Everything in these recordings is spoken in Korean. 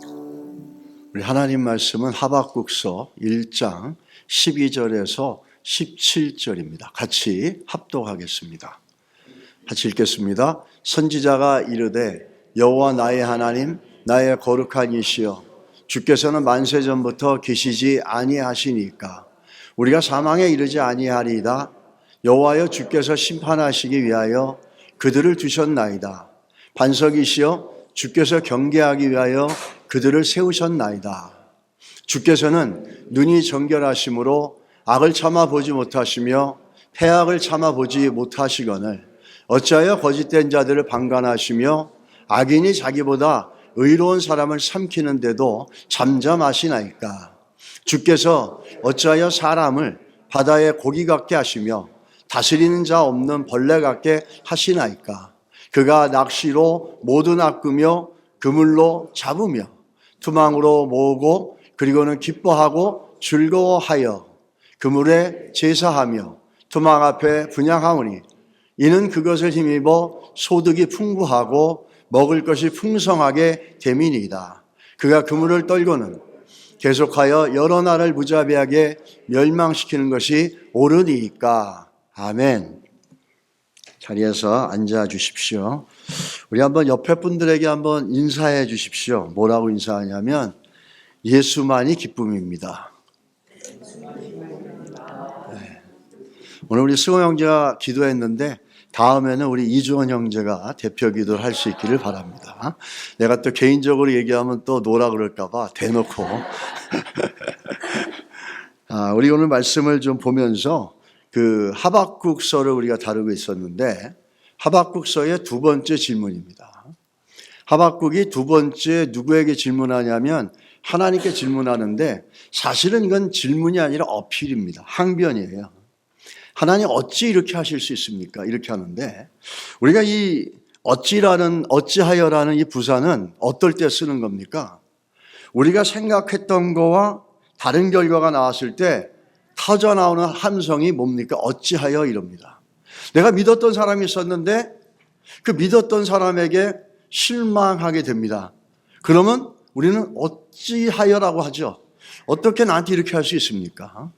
우리 하나님 말씀은 하박국서 1장 12절에서 17절입니다. 같이 합독하겠습니다. 같이 읽겠습니다. 선지자가 이르되 여호와 나의 하나님 나의 거룩한 이시여 주께서는 만세전부터 계시지 아니하시니까 우리가 사망에 이르지 아니하리이다. 여호와여 주께서 심판하시기 위하여 그들을 두셨나이다. 반석이시여 주께서 경계하기 위하여 그들을 세우셨나이다. 주께서는 눈이 정결하심으로 악을 참아보지 못하시며 패악을 참아보지 못하시거늘 어찌하여 거짓된 자들을 방관하시며 악인이 자기보다 의로운 사람을 삼키는데도 잠잠하시나이까. 주께서 어찌하여 사람을 바다의 고기 같게 하시며 다스리는 자 없는 벌레 같게 하시나이까. 그가 낚시로 모두 낚으며 그물로 잡으며 투망으로 모으고 그리고는 기뻐하고 즐거워하여 그물에 제사하며 투망 앞에 분향하오니 이는 그것을 힘입어 소득이 풍부하고 먹을 것이 풍성하게 됨이니이다. 그가 그물을 떨고는 계속하여 여러 나라를 무자비하게 멸망시키는 것이 옳으니까. 아멘. 자리에서 앉아 주십시오. 우리 한번 옆에 분들에게 한번 인사해 주십시오. 뭐라고 인사하냐면 예수만이 기쁨입니다. 네. 오늘 우리 승호 형제가 기도했는데 다음에는 우리 이주원 형제가 대표 기도를 할 수 있기를 바랍니다. 내가 또 개인적으로 얘기하면 또 노라 그럴까 봐 대놓고 우리 오늘 말씀을 좀 보면서 그 하박국서를 우리가 다루고 있었는데 하박국서의 두 번째 질문입니다. 하박국이 두 번째 누구에게 질문하냐면 하나님께 질문하는데 사실은 이건 질문이 아니라 어필입니다. 항변이에요. 하나님 어찌 이렇게 하실 수 있습니까? 이렇게 하는데 우리가 이 어찌하여라는 이 부사는 어떨 때 쓰는 겁니까? 우리가 생각했던 거와 다른 결과가 나왔을 때 터져 나오는 함성이 뭡니까? 어찌하여 이럽니다. 내가 믿었던 사람이 있었는데 그 믿었던 사람에게 실망하게 됩니다. 그러면 우리는 어찌하여라고 하죠. 어떻게 나한테 이렇게 할 수 있습니까?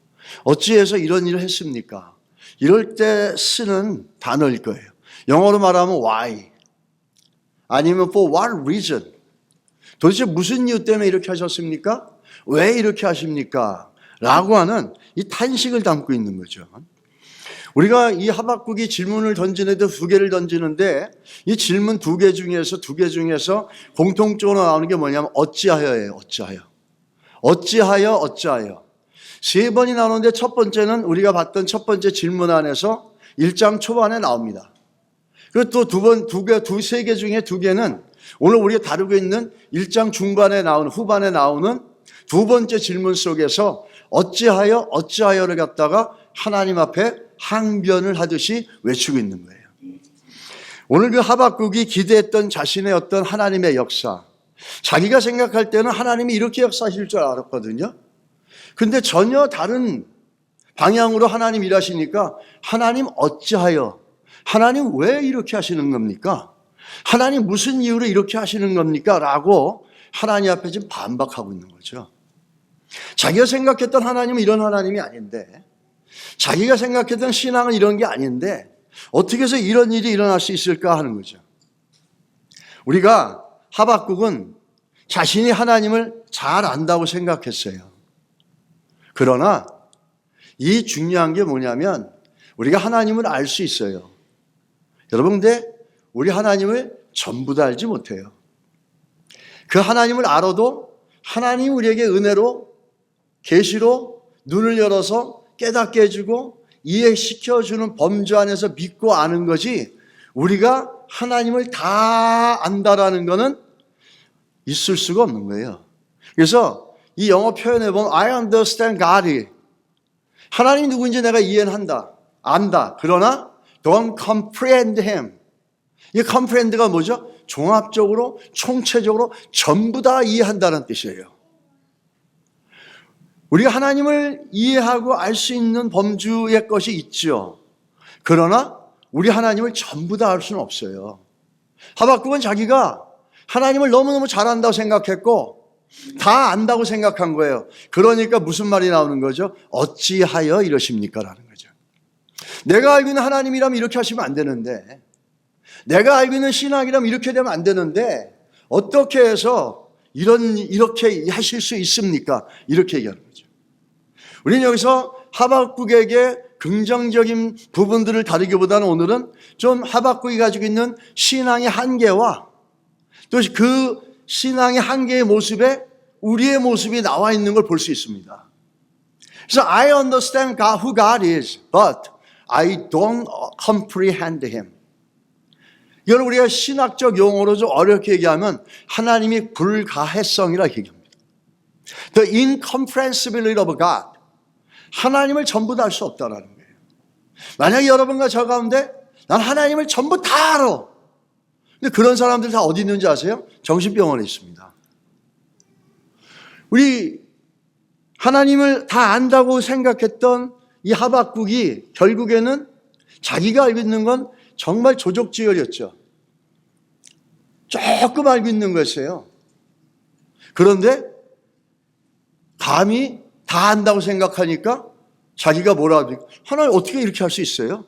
어찌해서 이런 일을 했습니까? 이럴 때 쓰는 단어일 거예요. 영어로 말하면 why 아니면 for what reason. 도대체 무슨 이유 때문에 이렇게 하셨습니까? 왜 이렇게 하십니까? 라고 하는 이 탄식을 담고 있는 거죠. 우리가 이 하박국이 질문을 던지는데 두 개를 던지는데 이 질문 두 개 중에서 공통적으로 나오는 게 뭐냐면 어찌하여예요. 어찌하여. 세 번이 나오는데 첫 번째는 우리가 봤던 첫 번째 질문 안에서 1장 초반에 나옵니다. 그리고 또 두세 개 중에 두 개는 오늘 우리가 다루고 있는 1장 후반에 나오는 두 번째 질문 속에서 어찌하여를 갖다가 하나님 앞에 항변을 하듯이 외치고 있는 거예요. 오늘 그 하박국이 기대했던 자신의 어떤 하나님의 역사, 자기가 생각할 때는 하나님이 이렇게 역사하실 줄 알았거든요. 근데 전혀 다른 방향으로 하나님 일하시니까 하나님 어찌하여, 하나님 왜 이렇게 하시는 겁니까? 하나님 무슨 이유로 이렇게 하시는 겁니까? 라고 하나님 앞에 지금 반박하고 있는 거죠. 자기가 생각했던 하나님은 이런 하나님이 아닌데, 자기가 생각했던 신앙은 이런 게 아닌데 어떻게 해서 이런 일이 일어날 수 있을까 하는 거죠. 우리가 하박국은 자신이 하나님을 잘 안다고 생각했어요. 그러나 이 중요한 게 뭐냐면 우리가 하나님을 알 수 있어요. 여러분, 근데 우리 하나님을 전부 다 알지 못해요. 그 하나님을 알아도 하나님이 우리에게 은혜로 계시로 눈을 열어서 깨닫게 해주고 이해시켜주는 범주 안에서 믿고 아는 거지 우리가 하나님을 다 안다라는 거는 있을 수가 없는 거예요. 그래서 이 영어 표현에 보면 I understand God. 하나님이 누구인지 내가 이해는 안다. 그러나 don't comprehend Him. 이 comprehend가 뭐죠? 종합적으로, 총체적으로 전부 다 이해한다는 뜻이에요. 우리가 하나님을 이해하고 알 수 있는 범주의 것이 있죠. 그러나 우리 하나님을 전부 다 알 수는 없어요. 하박국은 자기가 하나님을 너무너무 잘 안다고 생각했고 다 안다고 생각한 거예요. 그러니까 무슨 말이 나오는 거죠? 어찌하여 이러십니까? 라는 거죠. 내가 알고 있는 하나님이라면 이렇게 하시면 안 되는데, 내가 알고 있는 신앙이라면 이렇게 되면 안 되는데, 어떻게 해서 이렇게 하실 수 있습니까? 이렇게 얘기하는 거죠. 우리는 여기서 하박국에게 긍정적인 부분들을 다루기보다는 오늘은 좀 하박국이 가지고 있는 신앙의 한계와 또 그 신앙의 한계의 모습에 우리의 모습이 나와 있는 걸 볼 수 있습니다. 그래서 I understand God, who God is, but I don't comprehend Him. 이걸 우리가 신학적 용어로 좀 어렵게 얘기하면 하나님이 불가해성이라고 얘기합니다. The incomprehensibility of God. 하나님을 전부 다 알 수 없다라는 거예요. 만약에 여러분과 저 가운데 난 하나님을 전부 다 알아. 근데 그런 사람들 다 어디 있는지 아세요? 정신병원에 있습니다. 우리 하나님을 다 안다고 생각했던 이 하박국이 결국에는 자기가 알고 있는 건 정말 조족지혈이었죠. 조금 알고 있는 거였어요. 그런데 감히 다 안다고 생각하니까 자기가 뭐라 합니까? 하나님 어떻게 이렇게 할 수 있어요?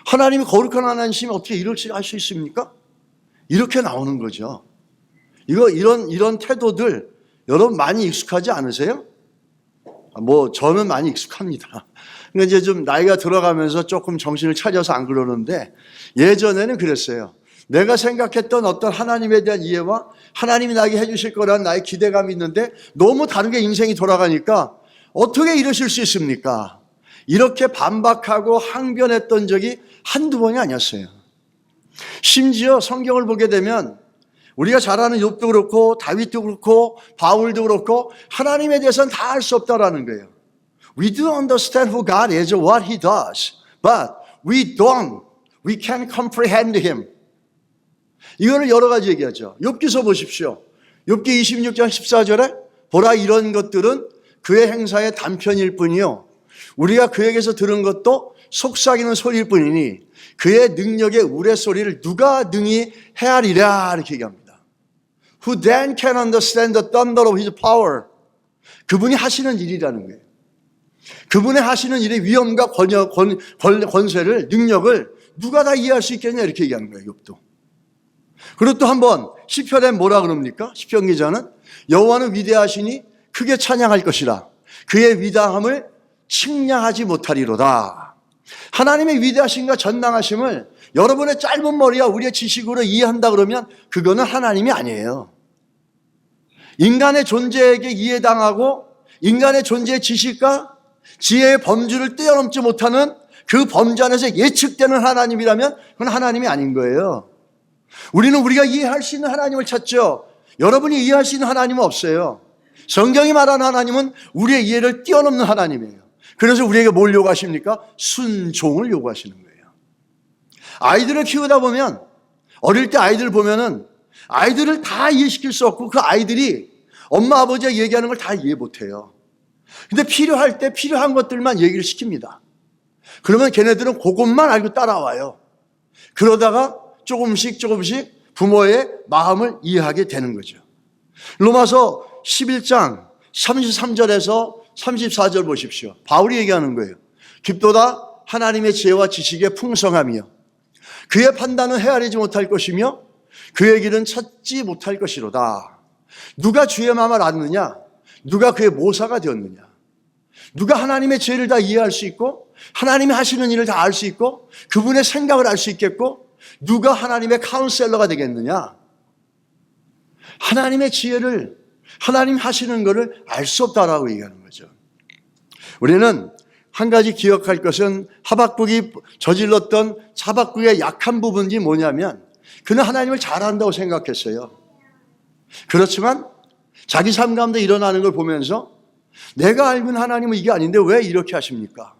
하나님이 거룩한 하나님이시면 어떻게 이렇게 할 수 있습니까? 이렇게 나오는 거죠. 이런 태도들 여러분 많이 익숙하지 않으세요? 저는 많이 익숙합니다. 그러니까 이제 좀 나이가 들어가면서 조금 정신을 차려서 안 그러는데 예전에는 그랬어요. 내가 생각했던 어떤 하나님에 대한 이해와 하나님이 나에게 해주실 거라는 나의 기대감이 있는데 너무 다르게 인생이 돌아가니까 어떻게 이러실 수 있습니까? 이렇게 반박하고 항변했던 적이 한두 번이 아니었어요. 심지어 성경을 보게 되면 우리가 잘 아는 욥도 그렇고 다윗도 그렇고 바울도 그렇고 하나님에 대해서는 다 알 수 없다라는 거예요. We do understand who God is or what He does, but we can't comprehend Him. 이거를 여러 가지 얘기하죠. 욥기서 보십시오. 욥기 26장 14절에 보라 이런 것들은 그의 행사의 단편일 뿐이요 우리가 그에게서 들은 것도 속삭이는 소리일 뿐이니 그의 능력의 우레소리를 누가 능히 헤아리랴 이렇게 얘기합니다. Who then can understand the thunder of His power? 그분이 하시는 일이라는 거예요. 그분의 하시는 일의 위엄과 권세를 능력을 누가 다 이해할 수 있겠냐 이렇게 얘기하는 거예요. 욥도. 그리고 또 한번 시편에 뭐라 그럽니까? 시편 기자는 여호와는 위대하시니 크게 찬양할 것이라 그의 위대함을 측량하지 못하리로다. 하나님의 위대하심과 전능하심을 여러분의 짧은 머리와 우리의 지식으로 이해한다 그러면 그거는 하나님이 아니에요. 인간의 존재에게 이해당하고 인간의 존재의 지식과 지혜의 범주를 뛰어넘지 못하는 그 범주 안에서 예측되는 하나님이라면 그건 하나님이 아닌 거예요. 우리는 우리가 이해할 수 있는 하나님을 찾죠. 여러분이 이해할 수 있는 하나님은 없어요. 성경이 말하는 하나님은 우리의 이해를 뛰어넘는 하나님이에요. 그래서 우리에게 뭘 요구하십니까? 순종을 요구하시는 거예요. 아이들을 키우다 보면 어릴 때 아이들 보면은 아이들을 다 이해시킬 수 없고 그 아이들이 엄마 아버지가 얘기하는 걸 다 이해 못해요. 근데 필요할 때 필요한 것들만 얘기를 시킵니다. 그러면 걔네들은 그것만 알고 따라와요. 그러다가 조금씩 부모의 마음을 이해하게 되는 거죠. 로마서 11장 33절에서 34절 보십시오. 바울이 얘기하는 거예요. 깊도다 하나님의 지혜와 지식의 풍성함이요 그의 판단은 헤아리지 못할 것이며 그의 길은 찾지 못할 것이로다. 누가 주의 마음을 아느냐? 누가 그의 모사가 되었느냐? 누가 하나님의 지혜를 다 이해할 수 있고 하나님이 하시는 일을 다 알 수 있고 그분의 생각을 알 수 있겠고 누가 하나님의 카운셀러가 되겠느냐? 하나님의 지혜를 하나님 하시는 것을 알 수 없다라고 얘기하는 거죠. 우리는 한 가지 기억할 것은 하박국이 저질렀던 하박국의 약한 부분이 뭐냐면 그는 하나님을 잘 안다고 생각했어요. 그렇지만 자기 삶 가운데 일어나는 걸 보면서 내가 알고 있는 하나님은 이게 아닌데 왜 이렇게 하십니까?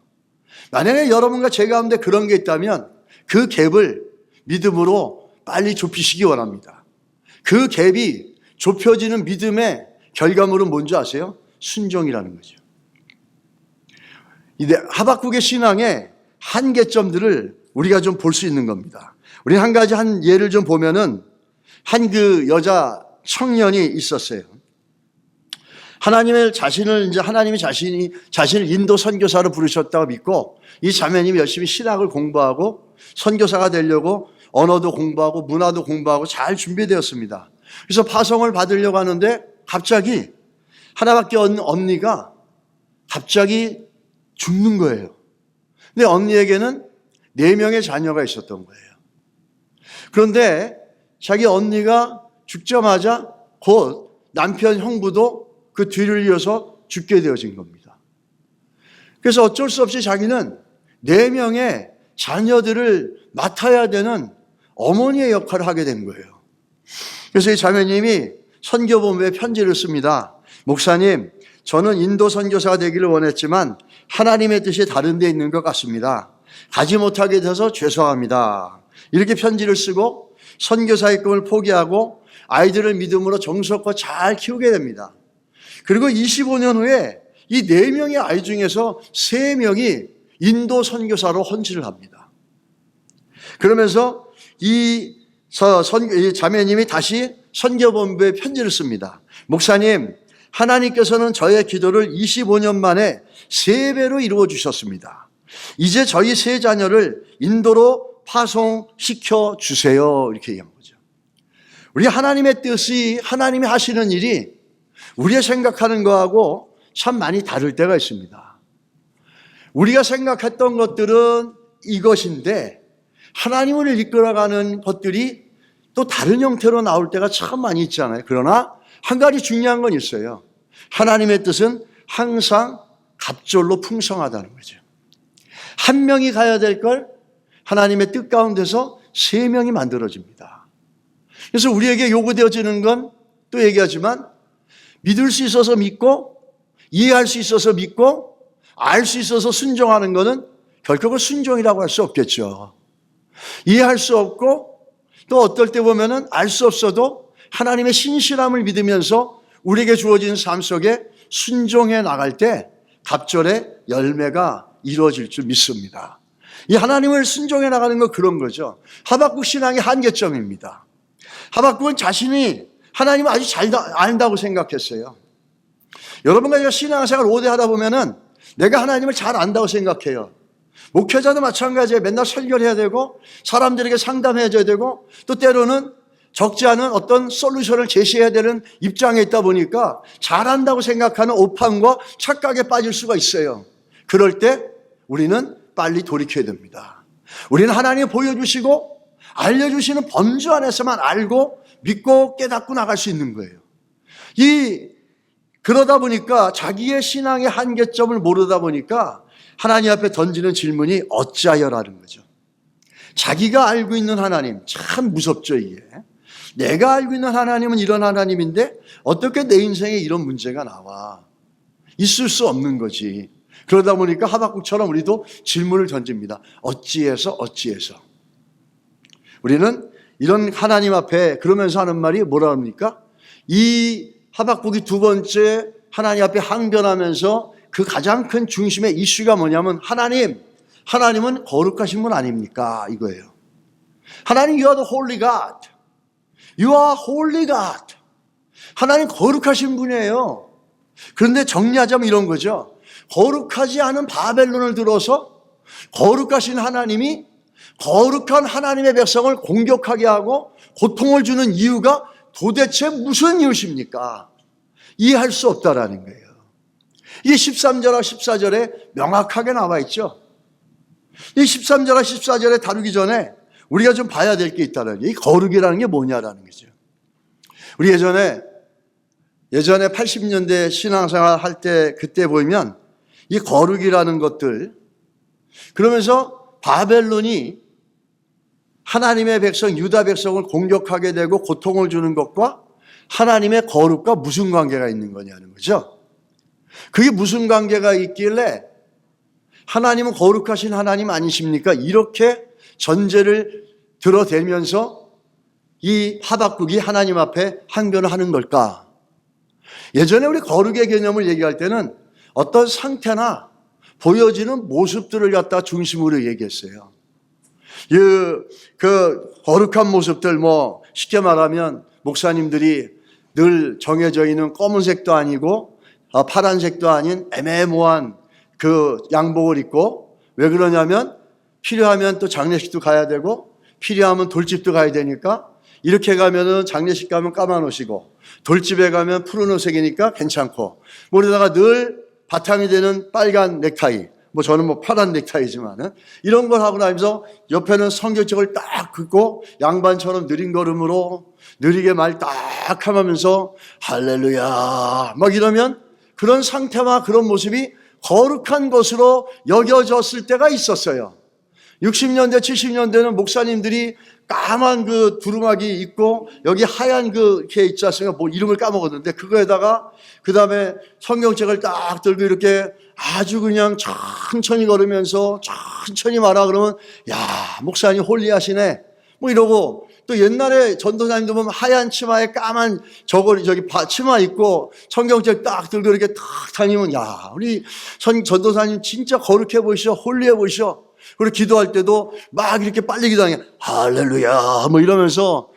만약에 여러분과 제 가운데 그런 게 있다면 그 갭을 믿음으로 빨리 좁히시기 원합니다. 그 갭이 좁혀지는 믿음의 결과물은 뭔지 아세요? 순종이라는 거죠. 하박국의 신앙의 한계점들을 우리가 좀 볼 수 있는 겁니다. 우리 한 가지 예를 좀 보면은 한 그 여자 청년이 있었어요. 하나님이 자신을 인도 선교사로 부르셨다고 믿고 이 자매님이 열심히 신학을 공부하고 선교사가 되려고 언어도 공부하고 문화도 공부하고 잘 준비되었습니다. 그래서 파송을 받으려고 하는데 갑자기 하나밖에 없는 언니가 갑자기 죽는 거예요. 근데 언니에게는 4명의 자녀가 있었던 거예요. 그런데 자기 언니가 죽자마자 곧 남편 형부도 그 뒤를 이어서 죽게 되어진 겁니다. 그래서 어쩔 수 없이 자기는 4명의 자녀들을 맡아야 되는 어머니의 역할을 하게 된 거예요. 그래서 이 자매님이 선교본부에 편지를 씁니다. 목사님, 저는 인도 선교사가 되기를 원했지만 하나님의 뜻이 다른 데 있는 것 같습니다. 가지 못하게 돼서 죄송합니다. 이렇게 편지를 쓰고 선교사의 꿈을 포기하고 아이들을 믿음으로 정성껏 잘 키우게 됩니다. 그리고 25년 후에 이 4명의 아이 중에서 3명이 인도 선교사로 헌신을 합니다. 그러면서 이 자매님이 다시 선교본부에 편지를 씁니다. 목사님, 하나님께서는 저의 기도를 25년 만에 3배로 이루어 주셨습니다. 이제 저희 3자녀를 인도로 파송시켜 주세요. 이렇게 얘기한 거죠. 우리 하나님의 뜻이, 하나님이 하시는 일이 우리가 생각하는 거하고 참 많이 다를 때가 있습니다. 우리가 생각했던 것들은 이것인데 하나님을 이끌어가는 것들이 또 다른 형태로 나올 때가 참 많이 있잖아요. 그러나 한 가지 중요한 건 있어요. 하나님의 뜻은 항상 갑절로 풍성하다는 거죠. 한 명이 가야 될 걸 하나님의 뜻 가운데서 3명이 만들어집니다. 그래서 우리에게 요구되어지는 건 또 얘기하지만 믿을 수 있어서 믿고 이해할 수 있어서 믿고 알 수 있어서 순종하는 것은 결코 그 순종이라고 할 수 없겠죠. 이해할 수 없고 또 어떨 때 보면은 알 수 없어도 하나님의 신실함을 믿으면서 우리에게 주어진 삶 속에 순종해 나갈 때 갑절의 열매가 이루어질 줄 믿습니다. 이 하나님을 순종해 나가는 건 그런 거죠. 하박국 신앙의 한계점입니다. 하박국은 자신이 하나님을 아주 잘 안다고 생각했어요. 여러분과 제가 신앙생활 오래 하다 보면은 내가 하나님을 잘 안다고 생각해요. 목회자도 마찬가지예요. 맨날 설교를 해야 되고 사람들에게 상담해야 되고 또 때로는 적지 않은 어떤 솔루션을 제시해야 되는 입장에 있다 보니까 잘한다고 생각하는 오판과 착각에 빠질 수가 있어요. 그럴 때 우리는 빨리 돌이켜야 됩니다. 우리는 하나님이 보여주시고 알려주시는 범주 안에서만 알고 믿고 깨닫고 나갈 수 있는 거예요. 그러다 보니까 자기의 신앙의 한계점을 모르다 보니까 하나님 앞에 던지는 질문이 어찌하여라는 거죠. 자기가 알고 있는 하나님, 참 무섭죠 이게. 내가 알고 있는 하나님은 이런 하나님인데 어떻게 내 인생에 이런 문제가 나와. 있을 수 없는 거지. 그러다 보니까 하박국처럼 우리도 질문을 던집니다. 어찌해서. 우리는 이런 하나님 앞에 그러면서 하는 말이 뭐라 합니까? 이 하박국이 2번째 하나님 앞에 항변하면서 그 가장 큰 중심의 이슈가 뭐냐면 하나님은 거룩하신 분 아닙니까? 이거예요. 하나님, you are the holy God. You are holy God. 하나님 거룩하신 분이에요. 그런데 정리하자면 이런 거죠. 거룩하지 않은 바벨론을 들어서 거룩하신 하나님이 거룩한 하나님의 백성을 공격하게 하고 고통을 주는 이유가 도대체 무슨 이유십니까? 이해할 수 없다라는 거예요. 이게 13절과 14절에 명확하게 나와 있죠. 이 13절과 14절에 다루기 전에 우리가 좀 봐야 될 게 있다는 거예요. 이 거룩이라는 게 뭐냐라는 거죠. 우리 예전에 80년대 신앙생활 할 때 그때 보면 이 거룩이라는 것들 그러면서 바벨론이 하나님의 백성 유다 백성을 공격하게 되고 고통을 주는 것과 하나님의 거룩과 무슨 관계가 있는 거냐는 거죠. 그게 무슨 관계가 있길래 하나님은 거룩하신 하나님 아니십니까? 이렇게 전제를 들어대면서 이 하박국이 하나님 앞에 항변을 하는 걸까? 예전에 우리 거룩의 개념을 얘기할 때는 어떤 상태나 보여지는 모습들을 갖다 중심으로 얘기했어요. 그 거룩한 모습들 쉽게 말하면 목사님들이 늘 정해져 있는 검은색도 아니고 파란색도 아닌 애매모호한 그 양복을 입고, 왜 그러냐면 필요하면 또 장례식도 가야 되고 필요하면 돌집도 가야 되니까, 이렇게 가면은 장례식 가면 까만 옷이고 돌집에 가면 푸른 옷색이니까 괜찮고, 머리다가 늘 바탕이 되는 빨간 넥타이, 저는 파란 넥타이지만은 이런 걸 하고 다니면서 옆에는 성경책을 딱 긋고 양반처럼 느린 걸음으로 느리게 말 딱 하면서 할렐루야 막 이러면, 그런 상태와 그런 모습이 거룩한 것으로 여겨졌을 때가 있었어요. 60년대 70년대는 목사님들이 까만 그 두루마기 입고 여기 하얀 이렇게 있지 않습니까? 이름을 까먹었는데, 그거에다가 그 다음에 성경책을 딱 들고 이렇게 아주 그냥 천천히 걸으면서 천천히 말하 그러면, 야, 목사님 홀리하시네 이러고, 또 옛날에 전도사님도 보면 하얀 치마에 까만 치마 입고 성경책 딱 들고 이렇게 딱 다니면, 야, 우리 전도사님 진짜 거룩해 보이시오, 홀리해 보이시오. 그리고 기도할 때도 막 이렇게 빨리 기도하냐, 할렐루야 이러면서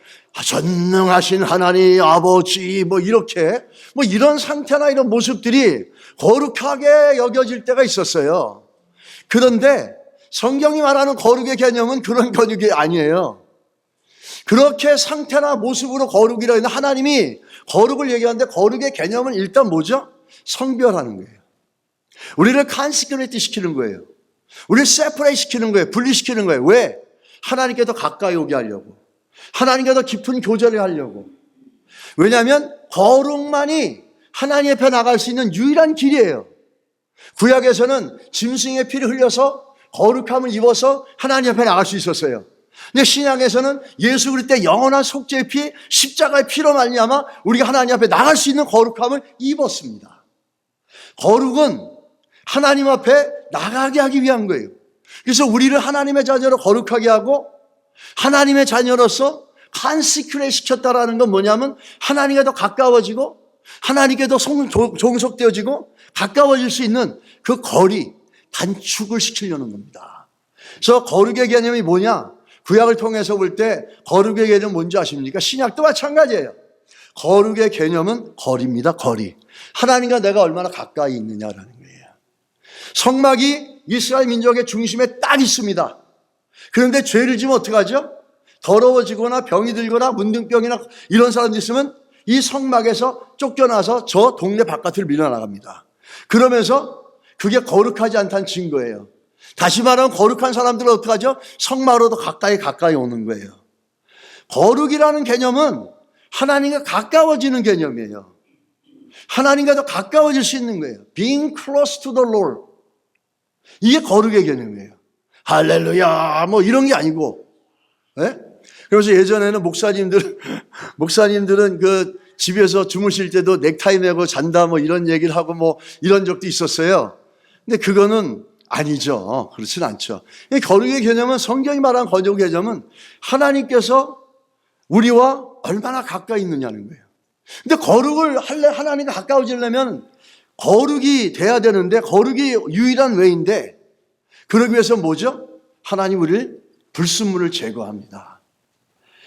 전능하신 하나님 아버지 이렇게 이런 상태나 이런 모습들이 거룩하게 여겨질 때가 있었어요. 그런데 성경이 말하는 거룩의 개념은 그런 거룩이 아니에요. 그렇게 상태나 모습으로 거룩이라 했는데, 하나님이 거룩을 얘기하는데 거룩의 개념은 일단 뭐죠? 성별하는 거예요. 우리를 칸시크레이트 시키는 거예요. 우리를 세퍼레이트 시키는 거예요. 분리시키는 거예요. 왜? 하나님께 더 가까이 오게 하려고, 하나님께 더 깊은 교제를 하려고. 왜냐하면 거룩만이 하나님 앞에 나갈 수 있는 유일한 길이에요. 구약에서는 짐승의 피를 흘려서 거룩함을 입어서 하나님 앞에 나갈 수 있었어요. 근데 신약에서는 예수 그리스도의 영원한 속죄의 피, 십자가의 피로 말미암아 우리가 하나님 앞에 나갈 수 있는 거룩함을 입었습니다. 거룩은 하나님 앞에 나가게 하기 위한 거예요. 그래서 우리를 하나님의 자녀로 거룩하게 하고, 하나님의 자녀로서 칸시크레 시켰다라는 건 뭐냐면, 하나님께 더 가까워지고 하나님께 더 종속되어지고 가까워질 수 있는 그 거리 단축을 시키려는 겁니다. 그래서 거룩의 개념이 뭐냐? 구약을 통해서 볼 때 거룩의 개념 뭔지 아십니까? 신약도 마찬가지예요. 거룩의 개념은 거리입니다. 거리. 하나님과 내가 얼마나 가까이 있느냐라는 거예요. 성막이 이스라엘 민족의 중심에 딱 있습니다. 그런데 죄를 지면 어떡하죠? 더러워지거나 병이 들거나 문둥병이나 이런 사람들이 있으면 이 성막에서 쫓겨나서 저 동네 바깥을 밀어나갑니다. 그러면서 그게 거룩하지 않다는 증거예요. 다시 말하면 거룩한 사람들은 어떡하죠? 성막으로도 가까이 오는 거예요. 거룩이라는 개념은 하나님과 가까워지는 개념이에요. 하나님과 더 가까워질 수 있는 거예요. Being close to the Lord. 이게 거룩의 개념이에요. 할렐루야 이런 게 아니고. 네? 그래서 예전에는 목사님들은 그 집에서 주무실 때도 넥타이 메고 잔다 이런 얘기를 하고 이런 적도 있었어요. 근데 그거는 아니죠. 그렇진 않죠. 이 거룩의 개념은, 성경이 말하는 거룩의 개념은 하나님께서 우리와 얼마나 가까이 있느냐는 거예요. 근데 거룩을 하나님과 가까워지려면 거룩이 돼야 되는데, 거룩이 유일한 웨이인데, 그러기 위해서 뭐죠? 하나님 우리를 불순물을 제거합니다.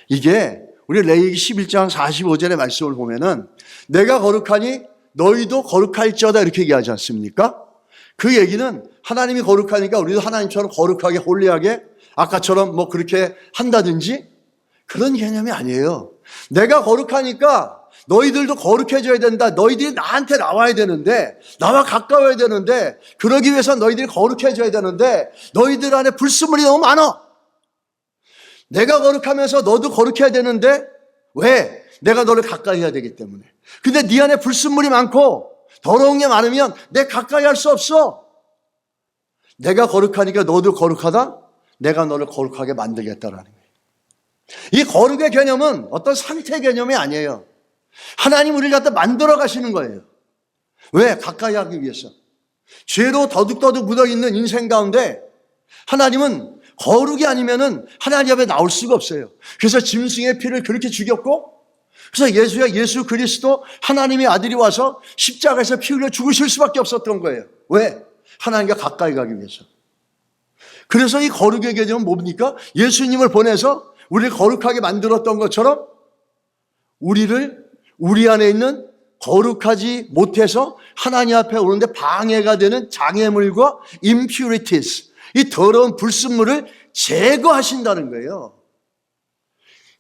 이게 우리 레위기 11장 45절의 말씀을 보면은, 내가 거룩하니 너희도 거룩할지어다 이렇게 얘기하지 않습니까? 그 얘기는 하나님이 거룩하니까 우리도 하나님처럼 거룩하게 홀리하게 아까처럼 그렇게 한다든지 그런 개념이 아니에요. 내가 거룩하니까 너희들도 거룩해져야 된다. 너희들이 나한테 나와야 되는데, 나와 가까워야 되는데, 그러기 위해서 너희들이 거룩해져야 되는데 너희들 안에 불순물이 너무 많아. 내가 거룩하면서 너도 거룩해야 되는데, 왜? 내가 너를 가까이 해야 되기 때문에. 근데 네 안에 불순물이 많고 더러운 게 많으면 내 가까이 할 수 없어. 내가 거룩하니까 너도 거룩하다? 내가 너를 거룩하게 만들겠다라는 거예요. 이 거룩의 개념은 어떤 상태 개념이 아니에요. 하나님 우리를 갖다 만들어 가시는 거예요. 왜? 가까이 하기 위해서. 죄로 더둑더둑 묻어있는 인생 가운데 하나님은 거룩이 아니면은 하나님 앞에 나올 수가 없어요. 그래서 짐승의 피를 그렇게 죽였고, 그래서 예수 그리스도 하나님의 아들이 와서 십자가에서 피 흘려 죽으실 수밖에 없었던 거예요. 왜? 하나님과 가까이 가기 위해서. 그래서 이 거룩의 개념은 뭡니까? 예수님을 보내서 우리를 거룩하게 만들었던 것처럼 우리 안에 있는 거룩하지 못해서 하나님 앞에 오는데 방해가 되는 장애물과 impurities, 이 더러운 불순물을 제거하신다는 거예요.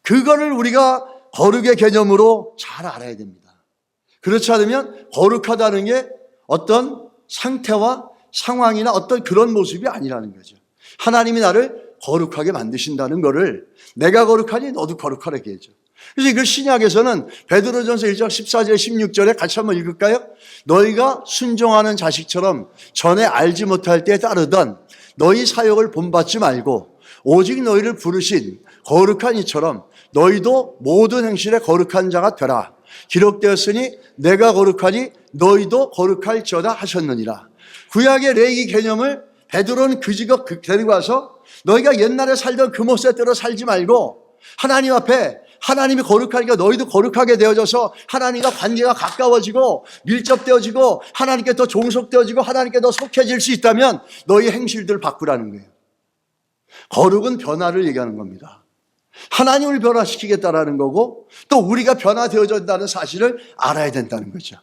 그거를 우리가 거룩의 개념으로 잘 알아야 됩니다. 그렇지 않으면 거룩하다는 게 어떤 상태와 상황이나 어떤 그런 모습이 아니라는 거죠. 하나님이 나를 거룩하게 만드신다는 거를 내가 거룩하니 너도 거룩하라고 얘기하죠. 그래서 이걸 신약에서는 베드로전서 1장 14절 16절에 같이 한번 읽을까요? 너희가 순종하는 자식처럼 전에 알지 못할 때에 따르던 너희 사역을 본받지 말고 오직 너희를 부르신 거룩한 이처럼 너희도 모든 행실에 거룩한 자가 되라. 기록되었으니 내가 거룩하니 너희도 거룩할지어다 하셨느니라. 구약의 레위 개념을 베드로는 그지가 데리고 와서 너희가 옛날에 살던 그 모습대로 살지 말고 하나님 앞에 하나님이 거룩하니까 너희도 거룩하게 되어져서 하나님과 관계가 가까워지고 밀접되어지고 하나님께 더 종속되어지고 하나님께 더 속해질 수 있다면 너희 행실들을 바꾸라는 거예요. 거룩은 변화를 얘기하는 겁니다. 하나님을 변화시키겠다라는 거고 또 우리가 변화되어진다는 사실을 알아야 된다는 거죠.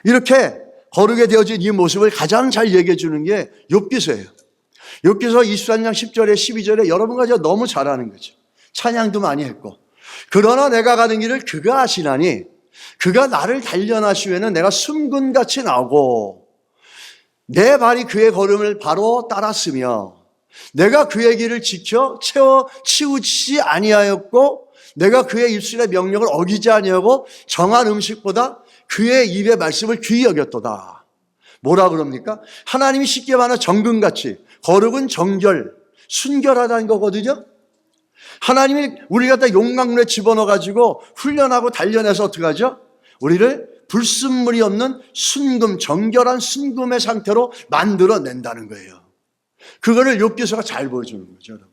이렇게 거룩에 되어진 이 모습을 가장 잘 얘기해 주는 게 욥기서예요. 욥기서 23장 10절에 12절에 여러분과 제가 너무 잘 아는 거죠. 찬양도 많이 했고 그러나 내가 가는 길을 그가 아시나니 그가 나를 단련하시면은 내가 숨군같이 나오고 내 발이 그의 걸음을 바로 따랐으며 내가 그의 길을 지켜 치우치지 아니하였고 내가 그의 입술의 명령을 어기지 아니하고 정한 음식보다 그의 입의 말씀을 귀히 여겼도다. 뭐라 그럽니까? 하나님이 쉽게 말하는 정금같이 거룩은 정결, 순결하다는 거거든요. 하나님이 우리 갖다 용광로에 집어넣어가지고 훈련하고 단련해서 어떻게 하죠? 우리를 불순물이 없는 순금, 정결한 순금의 상태로 만들어낸다는 거예요. 그거를 욥기서가 잘 보여주는 거죠, 여러분.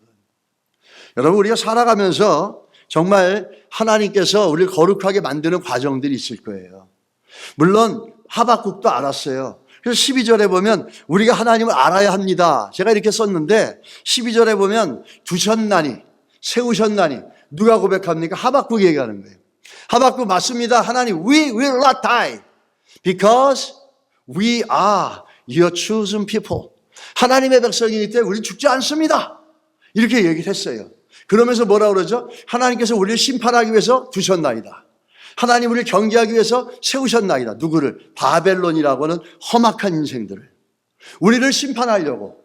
여러분, 우리가 살아가면서 정말 하나님께서 우리를 거룩하게 만드는 과정들이 있을 거예요. 물론 하박국도 알았어요. 그래서 12절에 보면 우리가 하나님을 알아야 합니다. 제가 이렇게 썼는데 12절에 보면 두셨나니 세우셨나니 누가 고백합니까? 하박국이 얘기하는 거예요. 하박국 맞습니다. 하나님, we will not die because we are your chosen people. 하나님의 백성이기 때문에 우리 죽지 않습니다. 이렇게 얘기를 했어요. 그러면서 뭐라 그러죠? 하나님께서 우리를 심판하기 위해서 두셨나이다. 하나님 우리를 경계하기 위해서 세우셨나이다. 누구를? 바벨론이라고 하는 험악한 인생들을. 우리를 심판하려고.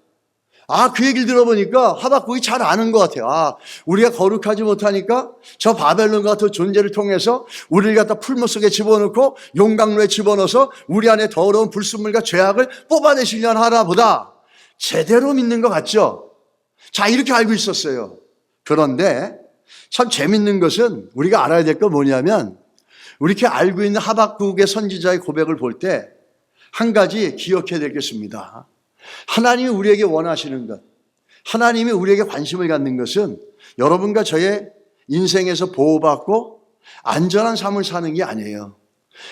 그 얘기를 들어보니까 하박국이 잘 아는 것 같아요. 우리가 거룩하지 못하니까 저 바벨론 같은 존재를 통해서 우리를 갖다 풀무 속에 집어넣고 용광로에 집어넣어서 우리 안에 더러운 불순물과 죄악을 뽑아내시려는 하나보다 제대로 믿는 것 같죠? 자, 이렇게 알고 있었어요. 그런데 참 재밌는 것은 우리가 알아야 될 건 뭐냐면 우리 이렇게 알고 있는 하박국의 선지자의 고백을 볼 때 한 가지 기억해야 되겠습니다. 하나님이 우리에게 원하시는 것, 하나님이 우리에게 관심을 갖는 것은 여러분과 저의 인생에서 보호받고 안전한 삶을 사는 게 아니에요.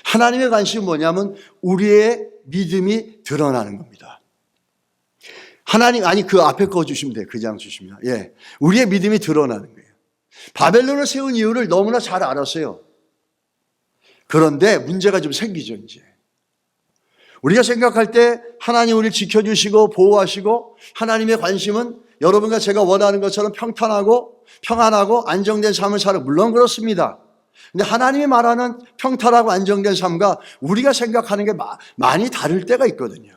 하나님의 관심은 뭐냐면 우리의 믿음이 드러나는 겁니다. 하나님, 그 앞에 거 주시면 돼요. 그 장 주시면. 예. 우리의 믿음이 드러나는 거예요. 바벨론을 세운 이유를 너무나 잘 알았어요. 그런데 문제가 좀 생기죠, 이제. 우리가 생각할 때 하나님 우리를 지켜주시고 보호하시고 하나님의 관심은 여러분과 제가 원하는 것처럼 평안하고 안정된 삶을 살아. 물론 그렇습니다. 근데 하나님이 말하는 평탄하고 안정된 삶과 우리가 생각하는 게 많이 다를 때가 있거든요.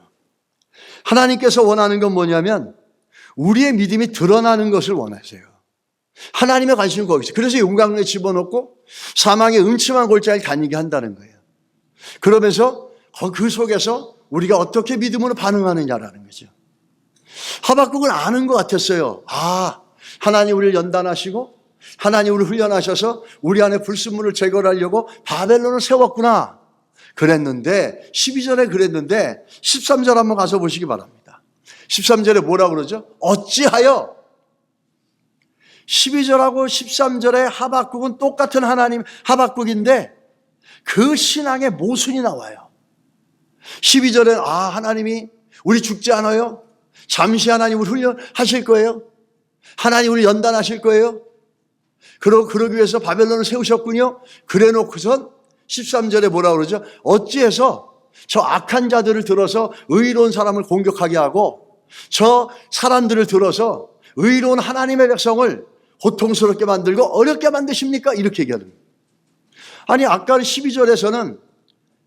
하나님께서 원하는 건 뭐냐면 우리의 믿음이 드러나는 것을 원하세요. 하나님의 관심은 거기 있어요. 그래서 용광로에 집어넣고 사망의 음침한 골짜기를 다니게 한다는 거예요. 그러면서 그 속에서 우리가 어떻게 믿음으로 반응하느냐라는 거죠. 하박국은 아는 것 같았어요. 하나님 우리를 연단하시고 하나님 우리를 훈련하셔서 우리 안에 불순물을 제거하려고 바벨론을 세웠구나. 그랬는데 12절에 그랬는데 13절 한번 가서 보시기 바랍니다. 13절에 뭐라고 그러죠? 어찌하여 12절하고 13절에 하박국은 똑같은 하나님 하박국인데 그 신앙의 모순이 나와요. 12절에 하나님이 우리 죽지 않아요? 잠시 하나님 우리 훈련하실 거예요? 하나님 우리 연단하실 거예요? 그러기 위해서 바벨론을 세우셨군요. 그래 놓고선 13절에 뭐라 그러죠? 어찌해서 저 악한 자들을 들어서 의로운 사람을 공격하게 하고 저 사람들을 들어서 의로운 하나님의 백성을 고통스럽게 만들고 어렵게 만드십니까? 이렇게 얘기하는 거예요. 아니 아까 12절에서는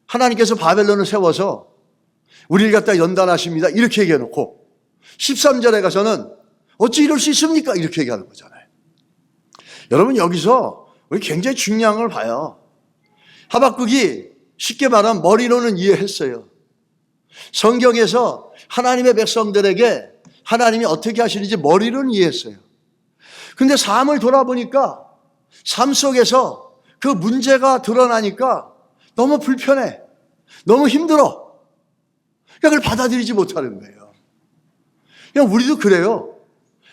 하나님께서 바벨론을 세워서 우리를 갖다 연단하십니다. 이렇게 얘기해 놓고 13절에 가서는 어찌 이럴 수 있습니까? 이렇게 얘기하는 거잖아요. 여러분 여기서 우리 굉장히 중요한 걸 봐요. 하박국이 쉽게 말하면 머리로는 이해했어요. 성경에서 하나님의 백성들에게 하나님이 어떻게 하시는지 머리로는 이해했어요. 근데 삶을 돌아보니까 삶 속에서 그 문제가 드러나니까 너무 불편해. 너무 힘들어. 그걸 받아들이지 못하는 거예요. 그냥 우리도 그래요.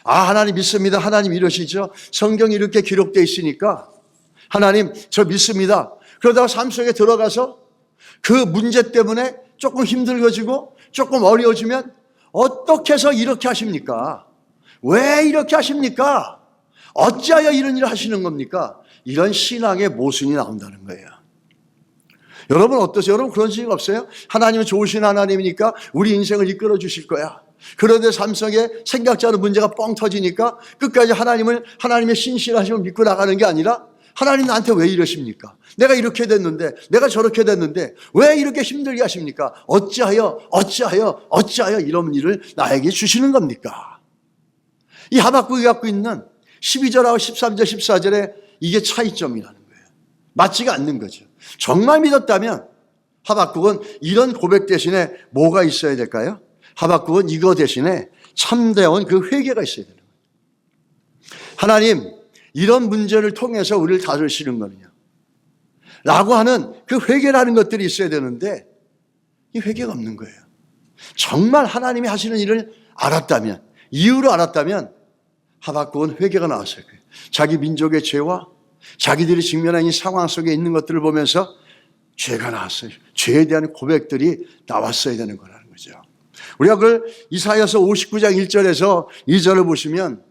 아, 하나님 믿습니다. 하나님 이러시죠. 성경이 이렇게 기록되어 있으니까 하나님 저 믿습니다. 그러다가 삶 속에 들어가서 그 문제 때문에 조금 힘들어지고 조금 어려워지면 어떻게 해서 이렇게 하십니까? 왜 이렇게 하십니까? 어찌하여 이런 일을 하시는 겁니까? 이런 신앙의 모순이 나온다는 거예요. 여러분 어떠세요? 여러분 그런 생각 없어요? 하나님은 좋으신 하나님이니까 우리 인생을 이끌어 주실 거야. 그런데 삶 속에 생각지 않은 문제가 뻥 터지니까 끝까지 하나님의 신실하심을 믿고 나가는 게 아니라 하나님 나한테 왜 이러십니까? 내가 이렇게 됐는데, 내가 저렇게 됐는데 왜 이렇게 힘들게 하십니까? 어찌하여 이런 일을 나에게 주시는 겁니까? 이 하박국이 갖고 있는 12절하고 13절, 14절에 이게 차이점이라는 거예요. 맞지가 않는 거죠. 정말 믿었다면 하박국은 이런 고백 대신에 뭐가 있어야 될까요? 하박국은 이거 대신에 참되온 그 회개가 있어야 되는 거예요. 하나님, 이런 문제를 통해서 우리를 다루시는 거냐 라고 하는 그 회개라는 것들이 있어야 되는데 이 회개가 없는 거예요. 정말 하나님이 하시는 일을 알았다면, 이유로 알았다면 하박국은 회개가 나왔을 거예요. 자기 민족의 죄와 자기들이 직면한 이 상황 속에 있는 것들을 보면서 죄가 나왔어요. 죄에 대한 고백들이 나왔어야 되는 거라는 거죠. 우리가 그걸 이사야서 59장 1절에서 2절을 보시면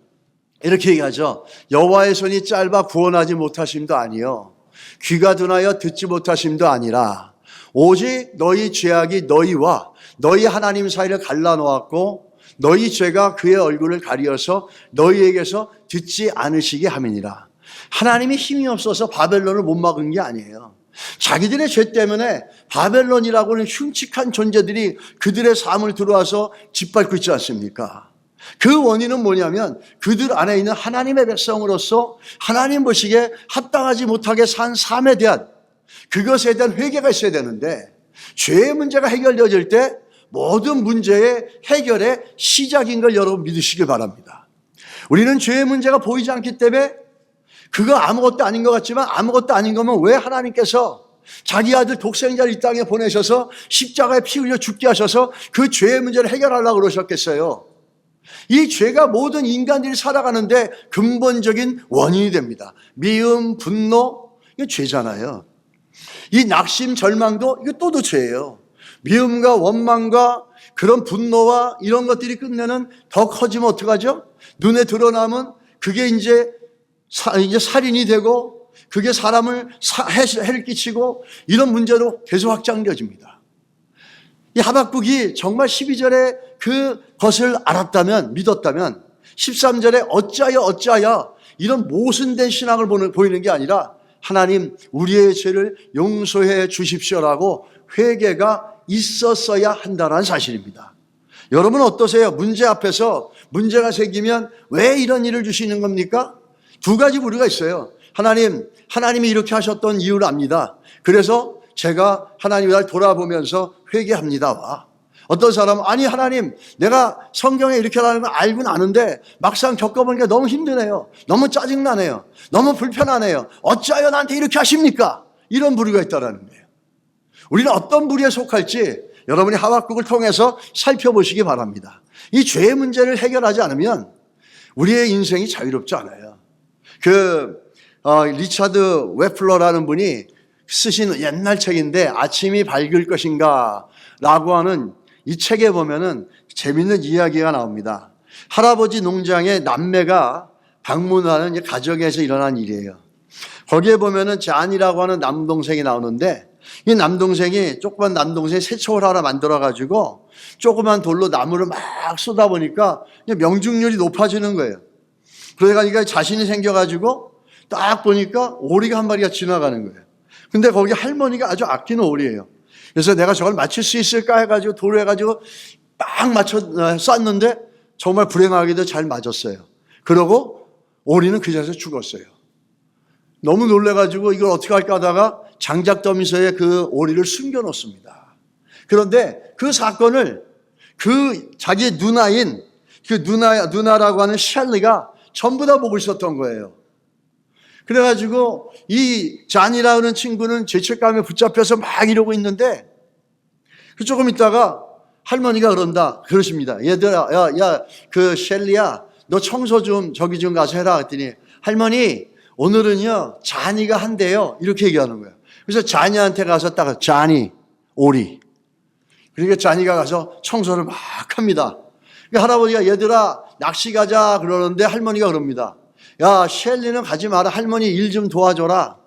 이렇게 얘기하죠. 여호와의 손이 짧아 구원하지 못하심도 아니요 귀가 둔하여 듣지 못하심도 아니라 오직 너희 죄악이 너희와 너희 하나님 사이를 갈라놓았고 너희 죄가 그의 얼굴을 가리어서 너희에게서 듣지 않으시게 함이니라. 하나님이 힘이 없어서 바벨론을 못 막은 게 아니에요. 자기들의 죄 때문에 바벨론이라고는 흉측한 존재들이 그들의 삶을 들어와서 짓밟고 있지 않습니까? 그 원인은 뭐냐면 그들 안에 있는 하나님의 백성으로서 하나님 보시기에 합당하지 못하게 산 삶에 대한 그것에 대한 회개가 있어야 되는데 죄의 문제가 해결되어질 때 모든 문제의 해결의 시작인 걸 여러분 믿으시길 바랍니다. 우리는 죄의 문제가 보이지 않기 때문에 그거 아무것도 아닌 것 같지만 아무것도 아닌 거면 왜 하나님께서 자기 아들 독생자를 이 땅에 보내셔서 십자가에 피 흘려 죽게 하셔서 그 죄의 문제를 해결하려고 그러셨겠어요? 이 죄가 모든 인간들이 살아가는데 근본적인 원인이 됩니다. 미움, 분노, 이거 죄잖아요. 이 낙심, 절망도 이거 또도 죄예요. 미움과 원망과 그런 분노와 이런 것들이 끝내는 더 커지면 어떡하죠? 눈에 드러나면 그게 이제 살인이 되고 그게 사람을 해를 끼치고 이런 문제로 계속 확장되어집니다. 이 하박국이 정말 12절에 그것을 알았다면 믿었다면 13절에 어찌하여 이런 모순된 신앙을 보이는 게 아니라 하나님 우리의 죄를 용서해 주십시오라고 회개가 있었어야 한다는 사실입니다. 여러분 어떠세요? 문제 앞에서 문제가 생기면 왜 이런 일을 주시는 겁니까? 두 가지 부류가 있어요. 하나님이 이렇게 하셨던 이유를 압니다. 그래서 제가 하나님을 날 돌아보면서 회개합니다. 어떤 사람은 아니 하나님 내가 성경에 이렇게 하라는 걸 알고는 아는데 막상 겪어보니까 너무 힘드네요. 너무 짜증나네요. 너무 불편하네요. 어찌하여 나한테 이렇게 하십니까? 이런 부류가 있다는 거예요. 우리는 어떤 부류에 속할지 여러분이 하박국을 통해서 살펴보시기 바랍니다. 이 죄의 문제를 해결하지 않으면 우리의 인생이 자유롭지 않아요. 리차드 웨플러라는 분이 쓰신 옛날 책인데 아침이 밝을 것인가 라고 하는 이 책에 보면은 재밌는 이야기가 나옵니다. 할아버지 농장에 남매가 방문하는 가정에서 일어난 일이에요. 거기에 보면은 잔이라고 하는 남동생이 나오는데 이 남동생이 조그만 남동생이 세척을 하나 만들어가지고 조그만 돌로 나무를 막 쏟아 보니까 명중률이 높아지는 거예요. 그러니까 자신이 생겨가지고 딱 보니까 오리가 한 마리가 지나가는 거예요. 근데 거기 할머니가 아주 아끼는 오리예요. 그래서 내가 저걸 맞출 수 있을까 해가지고 돌을 해가지고 딱 맞춰 쐈는데 정말 불행하게도 잘 맞았어요. 그러고 오리는 그 자리에서 죽었어요. 너무 놀래가지고 이걸 어떻게 할까 하다가 장작더미서에 그 오리를 숨겨놓습니다. 그런데 그 사건을 그 자기 누나인 그 누나라고 하는 셸리가 전부 다 보고 있었던 거예요. 그래가지고 이 잔이라는 친구는 죄책감에 붙잡혀서 막 이러고 있는데 조금 있다가 할머니가 그러십니다. 얘들아, 야, 그 셸리야, 너 청소 좀 저기 좀 가서 해라. 그랬더니 할머니, 오늘은요 잔이가 한대요. 이렇게 얘기하는 거예요. 그래서 잔이한테 가서 딱 잔이, 오리. 그러니까 잔이가 가서 청소를 막 합니다. 그러니까 할아버지가 얘들아 낚시 가자 그러는데 할머니가 그럽니다. 야, 셸리는 가지 마라. 할머니 일 좀 도와줘라.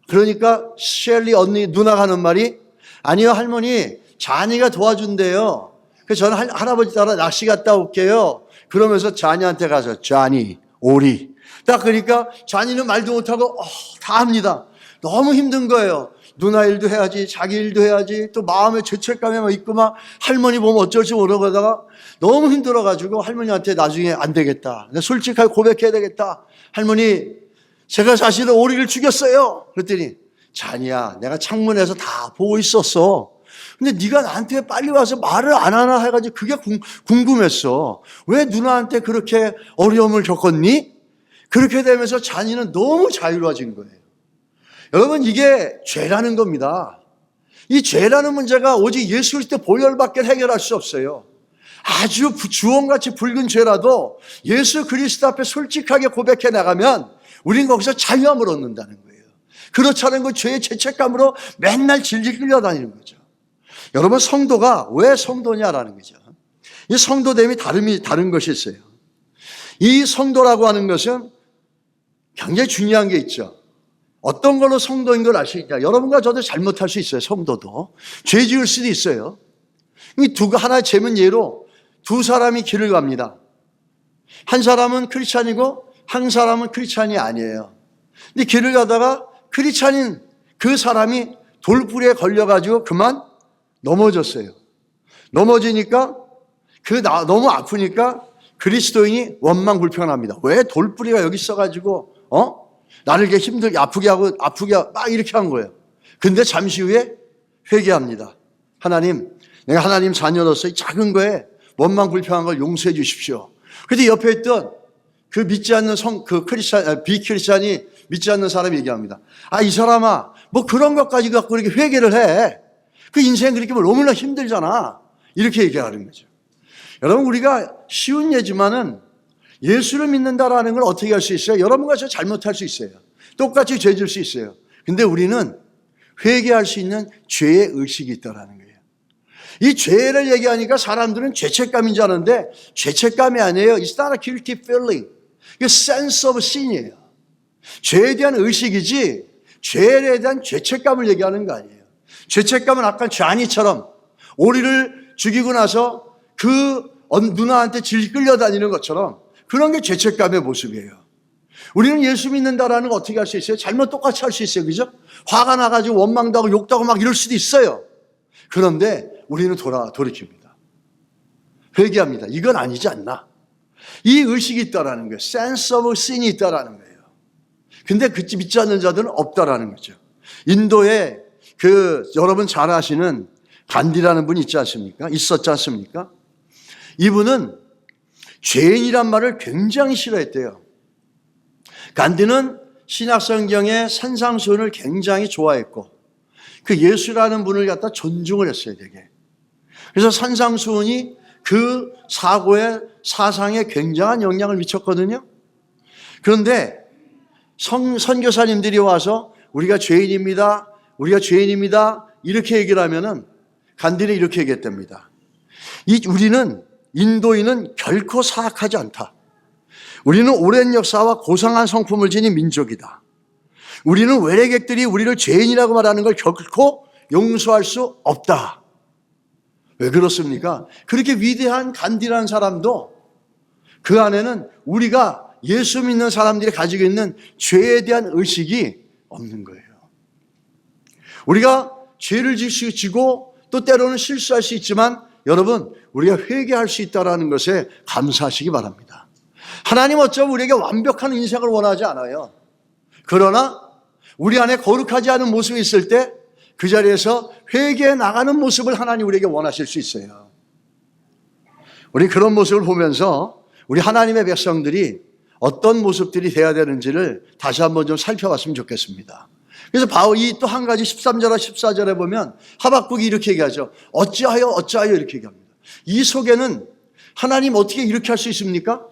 그러니까 셸리 언니 누나가 하는 말이 아니요 할머니 잔이가 도와준대요. 그래서 저는 할아버지 따라 낚시 갔다 올게요. 그러면서 잔이한테 가서 잔이, 오리. 딱 그러니까 잔이는 말도 못하고 다 합니다. 너무 힘든 거예요. 누나 일도 해야지, 자기 일도 해야지, 또 마음에 죄책감에 막 있고 막 할머니 보면 어쩔지 모르고 하다가 너무 힘들어가지고 할머니한테 나중에 안 되겠다. 솔직하게 고백해야 되겠다. 할머니, 제가 사실은 오리를 죽였어요. 그랬더니 잔이야, 내가 창문에서 다 보고 있었어. 근데 네가 나한테 빨리 와서 말을 안 하나 해가지고 그게 궁금했어. 왜 누나한테 그렇게 어려움을 겪었니? 그렇게 되면서 잔이는 너무 자유로워진 거예요. 여러분, 이게 죄라는 겁니다. 이 죄라는 문제가 오직 예수 그리스도 보혈밖에 해결할 수 없어요. 아주 주홍같이 붉은 죄라도 예수 그리스도 앞에 솔직하게 고백해 나가면 우리는 거기서 자유함을 얻는다는 거예요. 그렇지 않은 건 죄의 죄책감으로 맨날 질질 끌려다니는 거죠. 여러분, 성도가 왜 성도냐라는 거죠. 이 성도됨이 다른 것이 있어요. 이 성도라고 하는 것은 굉장히 중요한 게 있죠. 어떤 걸로 성도인 걸 알 수 있냐. 여러분과 저도 잘못할 수 있어요. 성도도. 죄 지을 수도 있어요. 하나의 재문 예로 두 사람이 길을 갑니다. 한 사람은 크리스찬이고 한 사람은 크리스찬이 아니에요. 근데 길을 가다가 크리스찬인 그 사람이 돌부리에 걸려가지고 그만 넘어졌어요. 넘어지니까 너무 아프니까 그리스도인이 원망불평합니다. 왜 돌부리가 여기 있어가지고 나를 이렇게 힘들게 아프게 하고 막 이렇게 한 거예요. 근데 잠시 후에 회개합니다. 하나님, 내가 하나님 자녀로서 이 작은 거에 원망불평한 걸 용서해 주십시오. 그런데 옆에 있던 그 믿지 않는 비크리스찬이 믿지 않는 사람이 얘기합니다. 이 사람아, 뭐 그런 것까지 갖고 이렇게 회개를 해. 그 인생 그렇게 너무나 힘들잖아. 이렇게 얘기하는 거죠. 여러분, 우리가 쉬운 예지만은 예수를 믿는다라는 걸 어떻게 할 수 있어요? 여러분과 저 잘못할 수 있어요. 똑같이 죄 질 수 있어요. 근데 우리는 회개할 수 있는 죄의 의식이 있다는 거예요. 이 죄를 얘기하니까 사람들은 죄책감인 줄 아는데 죄책감이 아니에요. It's not a guilty feeling. 이게 sense of sin이에요. 죄에 대한 의식이지 죄에 대한 죄책감을 얘기하는 거 아니에요. 죄책감은 아까 잔이처럼 오리를 죽이고 나서 그 누나한테 질 끌려다니는 것처럼 그런 게 죄책감의 모습이에요. 우리는 예수 믿는다라는 거 어떻게 할 수 있어요? 잘못 똑같이 할 수 있어요. 그죠? 화가 나가지고 원망도 하고 욕도 하고 막 이럴 수도 있어요. 그런데 우리는 돌이킵니다. 회개합니다. 이건 아니지 않나? 이 의식이 있다라는 거예요. sense of sin이 있다라는 거예요. 근데 믿지 않는 자들은 없다라는 거죠. 인도에 여러분 잘 아시는 간디라는 분이 있었지 않습니까? 이분은 죄인이란 말을 굉장히 싫어했대요. 간디는 신약성경의 산상수훈을 굉장히 좋아했고 그 예수라는 분을 갖다 존중을 했어요, 되게. 그래서 산상수훈이 그 사상에 굉장한 영향을 미쳤거든요. 그런데 선교사님들이 와서 우리가 죄인입니다. 이렇게 얘기를 하면은 간디는 이렇게 얘기했답니다. 우리는 인도인은 결코 사악하지 않다. 우리는 오랜 역사와 고상한 성품을 지닌 민족이다. 우리는 외래객들이 우리를 죄인이라고 말하는 걸 결코 용서할 수 없다. 왜 그렇습니까? 그렇게 위대한 간디라는 사람도 그 안에는 우리가 예수 믿는 사람들이 가지고 있는 죄에 대한 의식이 없는 거예요. 우리가 죄를 지고 또 때로는 실수할 수 있지만 여러분, 우리가 회개할 수 있다는 것에 감사하시기 바랍니다. 하나님 어쩌면 우리에게 완벽한 인생을 원하지 않아요. 그러나 우리 안에 거룩하지 않은 모습이 있을 때 그 자리에서 회개해 나가는 모습을 하나님 우리에게 원하실 수 있어요. 우리 그런 모습을 보면서 우리 하나님의 백성들이 어떤 모습들이 돼야 되는지를 다시 한번 좀 살펴봤으면 좋겠습니다. 그래서 바울이 또 한 가지 13절과 14절에 보면 하박국이 이렇게 얘기하죠. 어찌하여 이렇게 얘기합니다. 이 속에는 하나님 어떻게 이렇게 할 수 있습니까?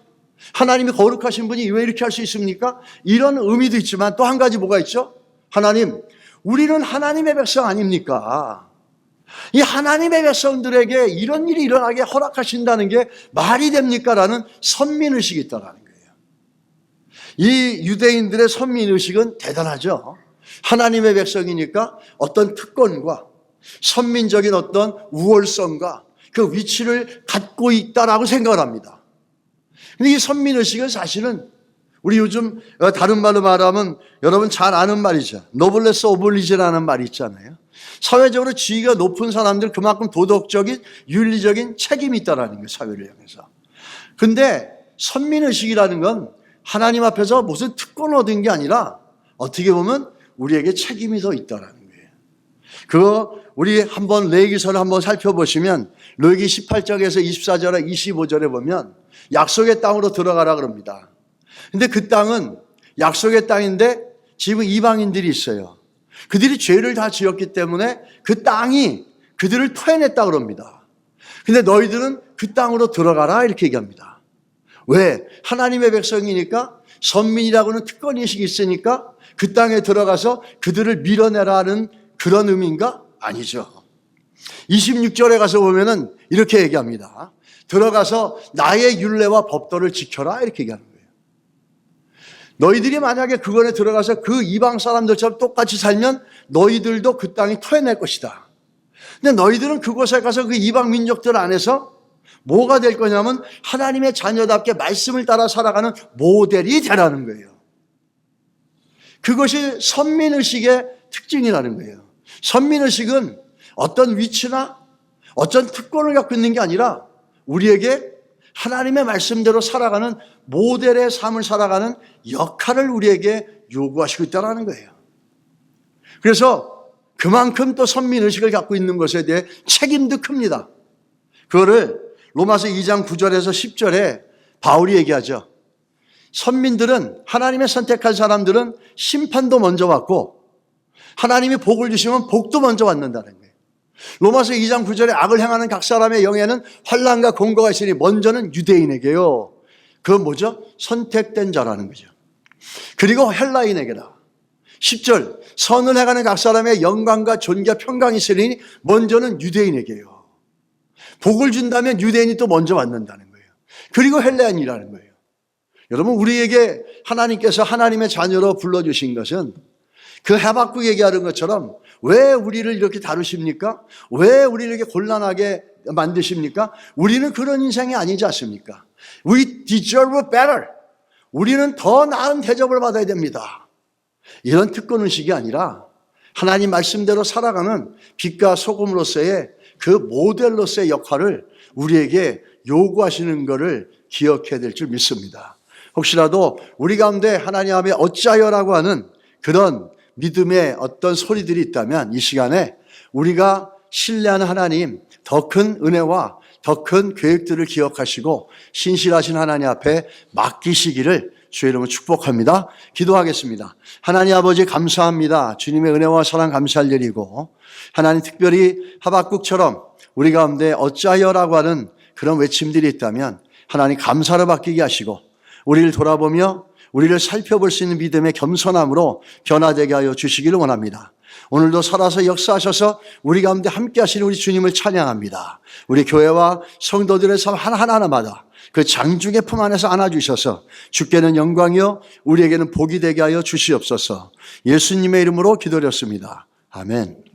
하나님이 거룩하신 분이 왜 이렇게 할 수 있습니까? 이런 의미도 있지만 또 한 가지 뭐가 있죠? 하나님, 우리는 하나님의 백성 아닙니까? 이 하나님의 백성들에게 이런 일이 일어나게 허락하신다는 게 말이 됩니까? 라는 선민의식이 있다는 거예요. 이 유대인들의 선민의식은 대단하죠. 하나님의 백성이니까 어떤 특권과 선민적인 어떤 우월성과 그 위치를 갖고 있다라고 생각을 합니다. 근데 이 선민의식은 사실은 우리 요즘 다른 말로 말하면 여러분 잘 아는 말이죠. 노블레스 오블리지라는 말이 있잖아요. 사회적으로 지위가 높은 사람들 그만큼 도덕적인 윤리적인 책임이 있다는 거예요. 사회를 향해서. 근데 선민의식이라는 건 하나님 앞에서 무슨 특권을 얻은 게 아니라 어떻게 보면 우리에게 책임이 더 있다는 거예요. 그거 우리 한번 레위기서를 한번 살펴보시면 레위기 18장에서 24절에 25절에 보면 약속의 땅으로 들어가라 그럽니다. 근데 그 땅은 약속의 땅인데 지금 이방인들이 있어요. 그들이 죄를 다 지었기 때문에 그 땅이 그들을 토해냈다 그럽니다. 근데 너희들은 그 땅으로 들어가라 이렇게 얘기합니다. 왜? 하나님의 백성이니까 선민이라고는 특권의식이 있으니까 그 땅에 들어가서 그들을 밀어내라는 그런 의미인가? 아니죠. 26절에 가서 보면은 이렇게 얘기합니다. 들어가서 나의 율례와 법도를 지켜라 이렇게 얘기하는 거예요. 너희들이 만약에 그거에 들어가서 그 이방 사람들처럼 똑같이 살면 너희들도 그 땅이 토해낼 것이다. 근데 너희들은 그곳에 가서 그 이방 민족들 안에서 뭐가 될 거냐면 하나님의 자녀답게 말씀을 따라 살아가는 모델이 되라는 거예요. 그것이 선민의식의 특징이라는 거예요. 선민의식은 어떤 위치나 어떤 특권을 갖고 있는 게 아니라 우리에게 하나님의 말씀대로 살아가는 모델의 삶을 살아가는 역할을 우리에게 요구하시고 있다는 거예요. 그래서 그만큼 또 선민의식을 갖고 있는 것에 대해 책임도 큽니다. 그거를 로마서 2장 9절에서 10절에 바울이 얘기하죠. 선민들은 하나님의 선택한 사람들은 심판도 먼저 받고 하나님이 복을 주시면 복도 먼저 받는다는 거예요. 로마서 2장 9절에 악을 행하는 각 사람의 영에는 환난과 공고가 있으니 먼저는 유대인에게요. 그건 뭐죠? 선택된 자라는 거죠. 그리고 헬라인에게라. 10절 선을 행하는 각 사람의 영광과 존귀와 평강이 있으니 먼저는 유대인에게요. 복을 준다면 유대인이 또 먼저 받는다는 거예요. 그리고 헬라인이라는 거예요. 여러분 우리에게 하나님께서 하나님의 자녀로 불러주신 것은 그 하박국 얘기하는 것처럼 왜 우리를 이렇게 다루십니까? 왜 우리를 이렇게 곤란하게 만드십니까? 우리는 그런 인생이 아니지 않습니까? We deserve better. 우리는 더 나은 대접을 받아야 됩니다. 이런 특권의식이 아니라 하나님 말씀대로 살아가는 빛과 소금으로서의 그 모델로서의 역할을 우리에게 요구하시는 것을 기억해야 될 줄 믿습니다. 혹시라도 우리 가운데 하나님 앞에 어찌하여라고 하는 그런 믿음의 어떤 소리들이 있다면 이 시간에 우리가 신뢰하는 하나님 더 큰 은혜와 더 큰 계획들을 기억하시고 신실하신 하나님 앞에 맡기시기를 주의 이름으로 축복합니다. 기도하겠습니다. 하나님 아버지 감사합니다. 주님의 은혜와 사랑 감사할 일이고 하나님 특별히 하박국처럼 우리 가운데 어찌하여라고 하는 그런 외침들이 있다면 하나님 감사를 맡기게 하시고 우리를 돌아보며 우리를 살펴볼 수 있는 믿음의 겸손함으로 변화되게 하여 주시기를 원합니다. 오늘도 살아서 역사하셔서 우리 가운데 함께 하시는 우리 주님을 찬양합니다. 우리 교회와 성도들의 삶 하나하나마다 그 장중의 품 안에서 안아주셔서 주께는 영광이요 우리에게는 복이 되게 하여 주시옵소서. 예수님의 이름으로 기도드렸습니다. 아멘.